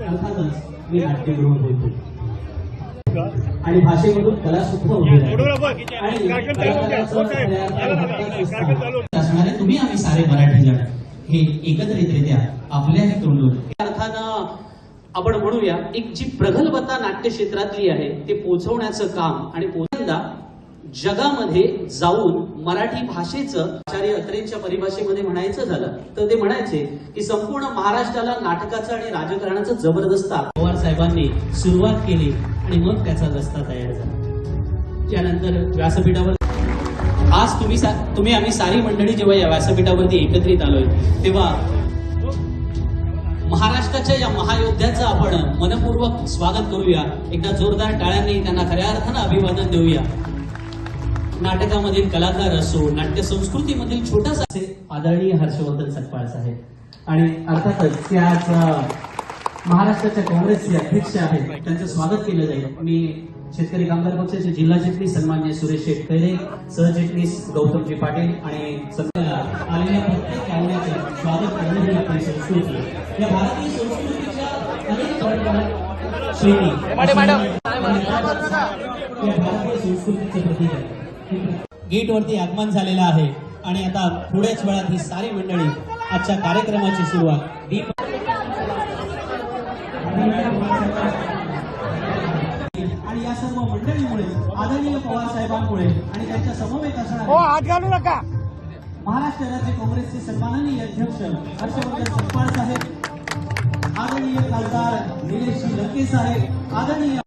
अर्थातच मी नाट्यगृह बोलतो आणि भाषेमधून कला सुद्धा उभी असणारे तुम्ही आम्ही सारे मराठी जण हे एकत्रितरित्या आपल्याही तोंडून अर्थानं आपण म्हणूया एक जी प्रगल्भता नाट्य क्षेत्रातली आहे ते पोहोचवण्याचं काम आणि पहिल्यांदा जगामध्ये जाऊन मराठी भाषेचं आचार्य अत्रेंच्या परिभाषेमध्ये म्हणायचं झालं तर ते म्हणायचे की संपूर्ण महाराष्ट्राला नाटकाचं आणि राजकारणाचं जबरदस्त पवार साहेबांनी सुरुवात केली आणि मग त्याचा रस्ता तयार झाला। त्यानंतर व्यासपीठावर आज तुम्ही आम्ही सारी मंडळी जेव्हा या व्यासपीठावरती एकत्रित आलोय तेव्हा महाराष्ट्राच्या या महायोद्ध्याचं आपण मनपूर्वक स्वागत करूया। एकदा जोरदार टाळ्यांनी त्यांना खऱ्या अर्थानं अभिवादन देऊया। नाटकामधील कलाकार असो नाट्य संस्कृतीमधील छोटासा आदरणीय हर्षवर्धन सकपाळ साहेब आणि अर्थातच ते आज महाराष्ट्राच्या काँग्रेसचे अध्यक्ष आहेत त्यांचं स्वागत केलं जाईल। मी शेतकरी कामगार पक्षाचे जिल्हा चिटणीस सन्माननीय सुरेश शेटकरे सहचिटणीस गौतमजी पाटील आणि आलेल्या प्रत्येक पाहुण्याचं स्वागत करणं ही आपली संस्कृती या भारतीय संस्कृतीच्या अनेक श्रेणी या भारतीय संस्कृतीचं प्रतीक आहे। गेटवरती आगमन झालेलं आहे आणि आता थोड्याच वेळात ही सारी मंडळी आजच्या कार्यक्रमाची सुरुवात आणि या सर्व मंडळीमुळे आदरणीय पवार साहेबांमुळे आणि त्यांच्या समवेत असणारे महाराष्ट्र राज्य काँग्रेसचे सन्माननीय अध्यक्ष हर्षवर्धन सकपाळ साहेब, आदरणीय खासदार निलेश लंके साहेब, आदरणीय